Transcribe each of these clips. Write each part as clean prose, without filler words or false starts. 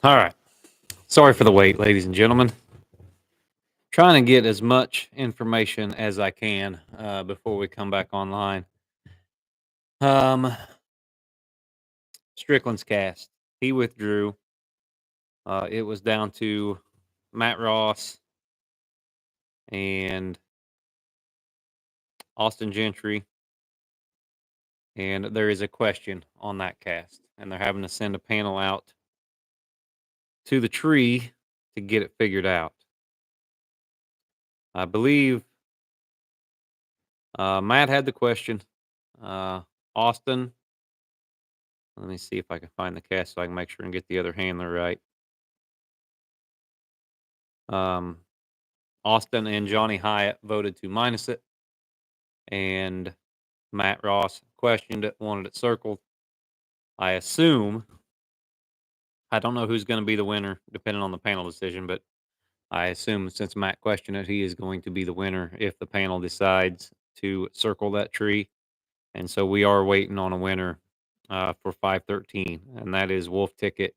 All right. Sorry for the wait, ladies and gentlemen. Trying to get as much information as I can before we come back online. Um, Strickland's cast. He withdrew. It was down to Matt Ross and Austin Gentry, and there is a question on that cast, and they're having to send a panel out to the tree to get it figured out. I believe Matt had the question. Austin, let me see if I can find the cast so I can make sure and get the other handler right. Um, Austin and Johnny Hyatt voted to minus it, and Matt Ross questioned it, wanted it circled. I assume, I don't know who's going to be the winner depending on the panel decision, but I assume since Matt questioned it, he is going to be the winner if the panel decides to circle that tree. And so we are waiting on a winner for 513, and that is Wolf Ticket,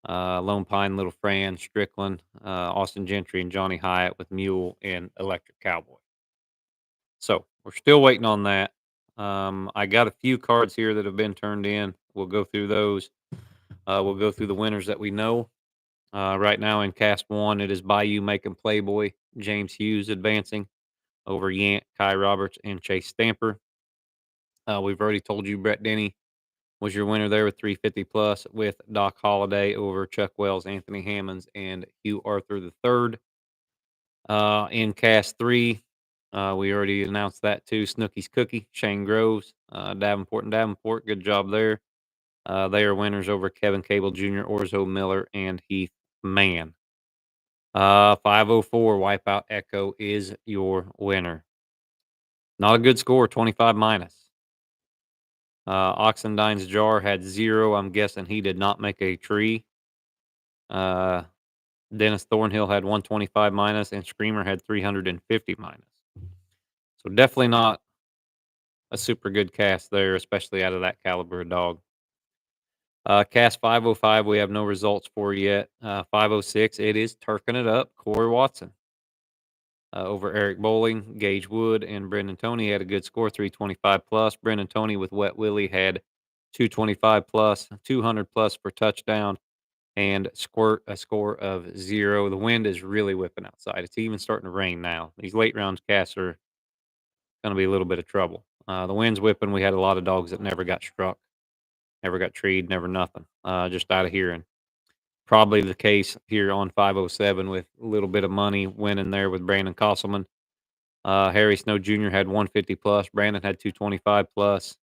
Lone Pine, Little Fran, Strickland, Austin Gentry, and Johnny Hyatt with Mule and Electric Cowboy. So we're still waiting on that. I got a few cards here that have been turned in. We'll go through those. We'll go through the winners that we know. Right now in cast one, it is Bayou making Playboy, James Hughes advancing over Yant, Kai Roberts, and Chase Stamper. We've already told you Brett Denny was your winner there with 350 plus, with Doc Holliday over Chuck Wells, Anthony Hammonds, and Hugh Arthur III. In cast three, we already announced that too. Snooky's Cookie, Shane Groves, Davenport and Davenport. Good job there. They are winners over Kevin Cable Jr., Orzo Miller, and Heath Mann. 504 Wipeout Echo is your winner. Not a good score, 25 minus. Oxendine's Jar had 0. I'm guessing he did not make a tree. Dennis Thornhill had 125 minus, and Screamer had 350 minus. So definitely not a super good cast there, especially out of that caliber of dog. Cast 505, we have no results for yet. 506, it is turking it up. Corey Watson over Eric Bowling, Gage Wood, and Brendan Toney had a good score, 325 plus. Brendan Toney with Wet Willie had 225 plus, 200 plus for touchdown, and Squirt a score of 0. The wind is really whipping outside. It's even starting to rain now. These late rounds casts are going to be a little bit of trouble. The wind's whipping. We had a lot of dogs that never got struck, never got treed, never nothing, just out of hearing. Probably the case here on 507 with a little bit of money winning there with Brandon Kosselman. Harry Snow Jr. had 150 plus. Brandon had 225 plus.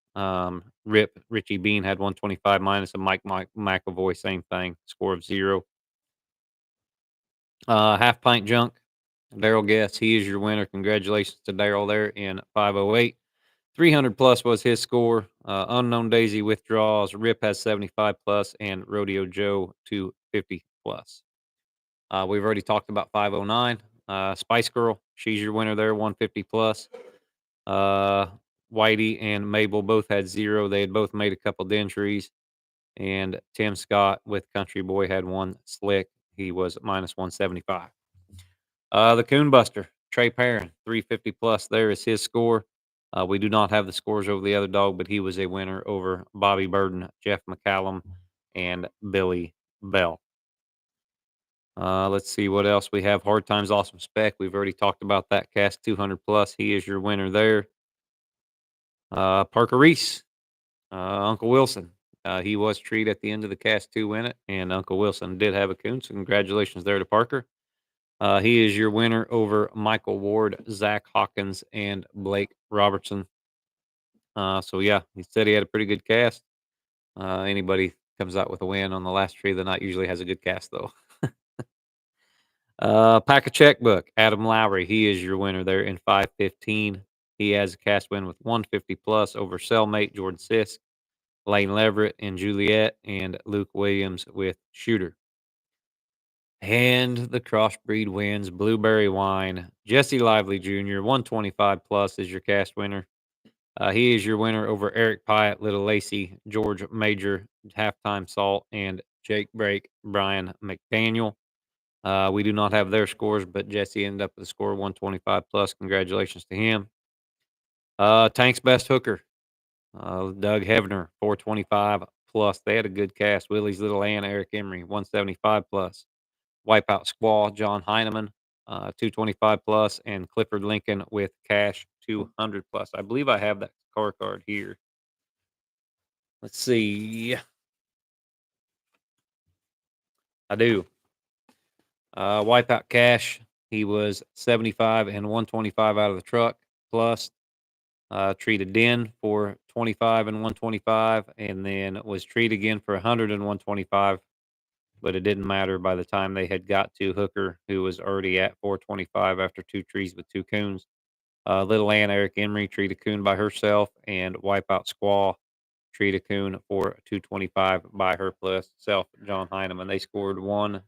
Richie Bean had 125 minus, and Mike McAvoy, same thing, score of 0. Half Pint Junk, Daryl Guess, he is your winner. Congratulations to Daryl there in 508. 300 plus was his score. Unknown Daisy withdraws. Rip has 75 plus, and Rodeo Joe 250 plus. We've already talked about 509. Spice Girl, she's your winner there, 150 plus. Whitey and Mabel both had 0. They had both made a couple of entries. And Tim Scott with Country Boy had 1 slick. He was minus 175. The Coon Buster, Trey Perrin, 350 plus. There is his score. We do not have the scores over the other dog, but he was a winner over Bobby Burden, Jeff McCallum, and Billy Bell. Let's see what else we have. Hard Times Awesome Spec. We've already talked about that cast, 200 plus. He is your winner there. Parker Reese, Uncle Wilson. He was treed at the end of the cast to win it, and Uncle Wilson did have a coon. So congratulations there to Parker. He is your winner over Michael Ward, Zach Hawkins, and Blake Robertson. So yeah, he said he had a pretty good cast. Anybody comes out with a win on the last tree of the night usually has a good cast though. Pack a checkbook. Adam Lowry, he is your winner there in 515. He has a cast win with 150 plus over cellmate Jordan Sisk, Lane Leverett, and Juliet, and Luke Williams with Shooter. And the crossbreed wins. Blueberry Wine. Jesse Lively Jr., 125 plus is your cast winner. He is your winner over Eric Pyatt, Little Lacey, George Major, Halftime Salt, and Jake Brake, Brian McDaniel. We do not have their scores, but Jesse ended up with a score of 125 plus. Congratulations to him. Tank's best hooker, Doug Hevner, 425 plus. They had a good cast. Willie's Little and Eric Emery, 175 plus. Wipeout Squall, John Heineman, 225 plus, and Clifford Lincoln with cash 200 plus. I believe I have that car card here. Let's see. I do. Wipeout Cash, he was 75 and 125 out of the truck plus. Treated Den for 25 and 125, and then was treated again for 100 and 125, but it didn't matter by the time they had got to Hooker, who was already at 425 after 2 trees with 2 coons. Little Ann Eric Emery treated a coon by herself, and Wipeout Squaw treated a coon for 225 by herself, John Heineman. They scored 1,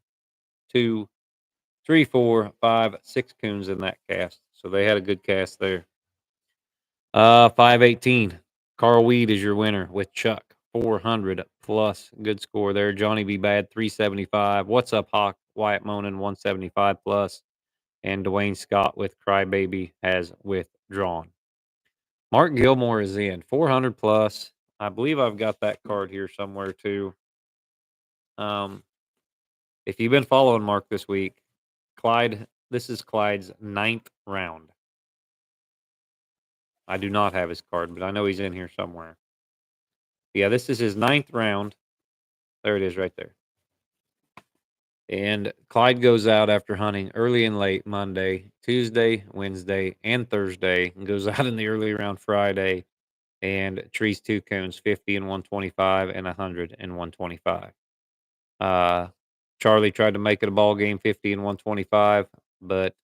2, 3, 4, 5, 6 coons in that cast, so they had a good cast there. 518. Carl Weed is your winner with Chuck. 400 plus. Good score there. Johnny B. Bad, 375. What's up, Hawk? Wyatt Monin, 175 plus. And Dwayne Scott with Crybaby has withdrawn. Mark Gilmore is in. 400 plus. I believe I've got that card here somewhere too. If you've been following Mark this week, Clyde, this is Clyde's 9th round. I do not have his card, but I know he's in here somewhere. Yeah, this is his 9th round. There it is right there. And Clyde goes out after hunting early and late Monday, Tuesday, Wednesday, and Thursday, and goes out in the early round Friday and trees 2 coons, 50 and 125 and 100 and 125. Charlie tried to make it a ball game, 50 and 125, but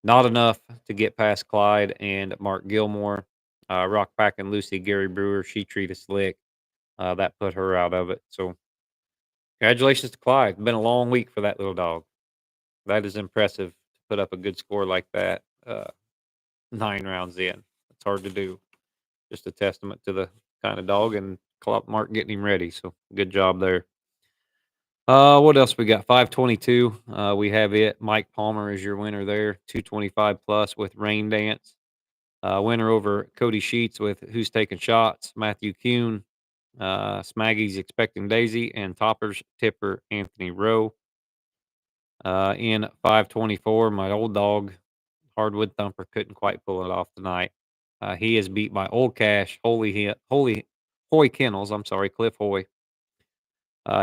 not enough to get past Clyde and Mark Gilmore. Rock Pack and Lucy Gary Brewer, she treated slick. That put her out of it. So congratulations to Clyde. Been a long week for that little dog. That is impressive to put up a good score like that. 9 rounds in. It's hard to do. Just a testament to the kind of dog and Mark getting him ready. So good job there. What else we got? 522. We have it. Mike Palmer is your winner there. 225 plus with Rain Dance. Winner over Cody Sheets with Who's Taking Shots. Matthew Kuhn. Smaggy's Expecting Daisy, and Toppers Tipper Anthony Rowe. In 524, my old dog, Hardwood Thumper, couldn't quite pull it off tonight. He is beat by Old Cash, Hoy Kennels. I'm sorry, Cliff Hoy.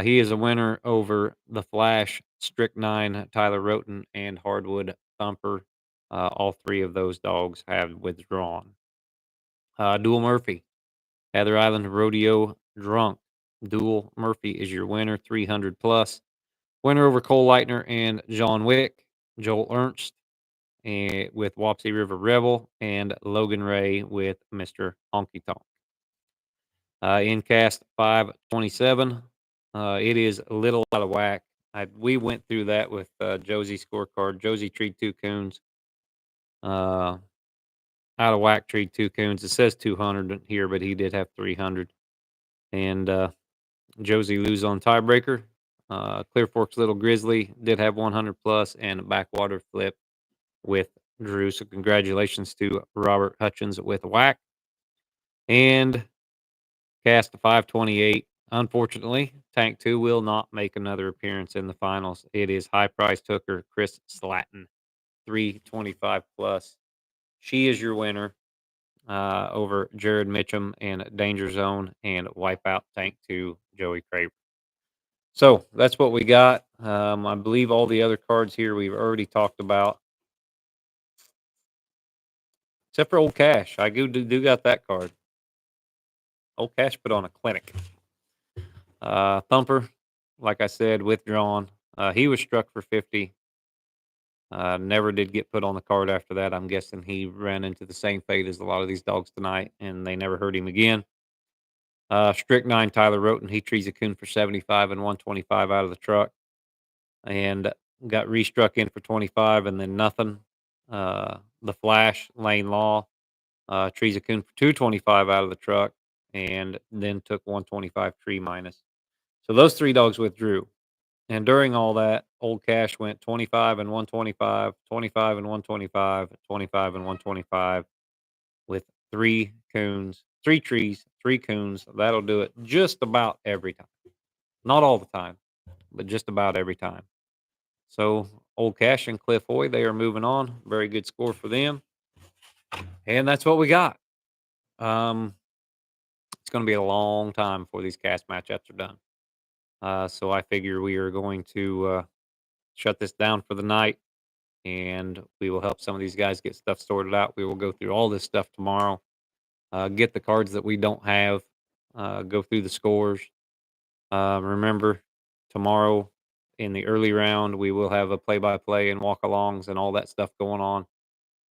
He is a winner over the Flash, Strychnine, Tyler Roten, and Hardwood Thumper. All 3 of those dogs have withdrawn. Dual Murphy, Heather Island Rodeo Drunk. Dual Murphy is your winner, 300 plus. Winner over Cole Leitner and John Wick. Joel Ernst with Wapsie River Rebel, and Logan Ray with Mr. Honky Tonk. In cast 527, it is a little out of whack. We went through that with Josie's scorecard. Josie treed 2 coons. Out of whack treed 2 coons. It says 200 here, but he did have 300. And Josie lose on tiebreaker. Clear Fork's Little Grizzly did have 100 plus, and a backwater flip with Drew. So congratulations to Robert Hutchins with whack. And cast 528. Unfortunately, Tank 2 will not make another appearance in the finals. It is high priced hooker Chris Slatton, 325 plus. She is your winner over Jared Mitchum and Danger Zone and Wipeout Tank 2 Joey Craver. So that's what we got. I believe all the other cards here we've already talked about, except for Old Cash. I do got that card. Old Cash put on a clinic. Thumper, like I said, withdrawn. He was struck for 50. Never did get put on the card after that. I'm guessing he ran into the same fate as a lot of these dogs tonight, and they never heard him again. Strychnine, Tyler Roten, he trees a coon for 75 and 125 out of the truck, and got restruck in for 25 and then nothing. The Flash, Lane Law, trees a coon for 225 out of the truck, and then took 125 tree minus. So those 3 dogs withdrew, and during all that, Old Cash went 25 and 125, 25 and 125, 25 and 125 with 3 coons, 3 trees, 3 coons. That'll do it just about every time. Not all the time, but just about every time. So Old Cash and Cliff Hoy, they are moving on. Very good score for them. And that's what we got. Um, it's going to be a long time before these cast matchups are done. So I figure we are going to shut this down for the night, and we will help some of these guys get stuff sorted out. We will go through all this stuff tomorrow, get the cards that we don't have, go through the scores. Remember, tomorrow in the early round, we will have a play-by-play and walk-alongs and all that stuff going on,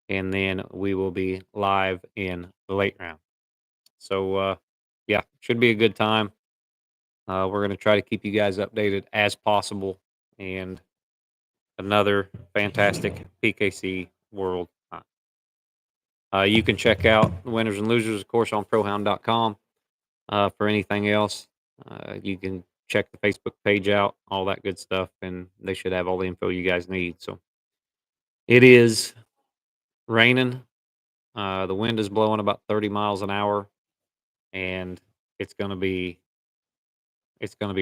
and then we will be live in the late round. So, yeah, should be a good time. We're going to try to keep you guys updated as possible, and another fantastic PKC World. You can check out the winners and losers, of course, on prohound.com. For anything else, you can check the Facebook page out, all that good stuff, and they should have all the info you guys need. So it is raining. The wind is blowing about 30 miles an hour, and it's going to be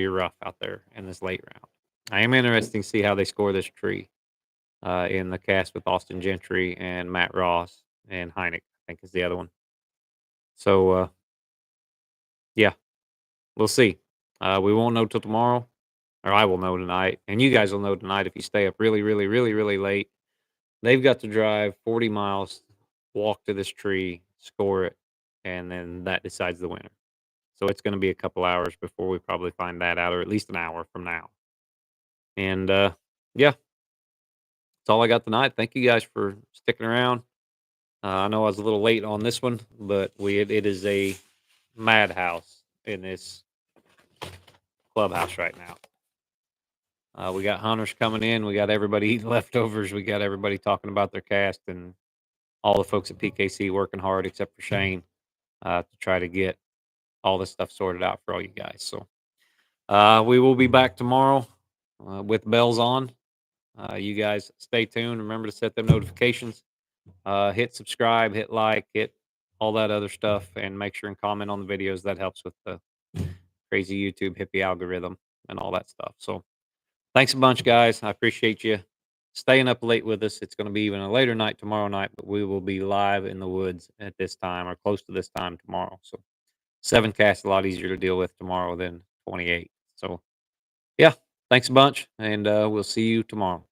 rough out there in this late round. I am interested to see how they score this tree in the cast with Austin Gentry and Matt Ross and Heineck, I think is the other one. So, yeah, we'll see. We won't know till tomorrow, or I will know tonight, and you guys will know tonight if you stay up really, really, really, really late. They've got to drive 40 miles, walk to this tree, score it, and then that decides the winner. So it's going to be a couple hours before we probably find that out, or at least an hour from now. And yeah, that's all I got tonight. Thank you guys for sticking around. I know I was a little late on this one, but it is a madhouse in this clubhouse right now. We got hunters coming in. We got everybody eating leftovers. We got everybody talking about their cast, and all the folks at PKC working hard, except for Shane, to try to get all this stuff sorted out for all you guys. So we will be back tomorrow with bells on. You guys stay tuned. Remember to set them notifications. Hit subscribe, hit like, hit all that other stuff, and make sure and comment on the videos. That helps with the crazy YouTube hippie algorithm and all that stuff. So thanks a bunch, guys. I appreciate you staying up late with us. It's going to be even a later night tomorrow night, but we will be live in the woods at this time or close to this time tomorrow. So 7 casts a lot easier to deal with tomorrow than 28. So yeah, thanks a bunch, and we'll see you tomorrow.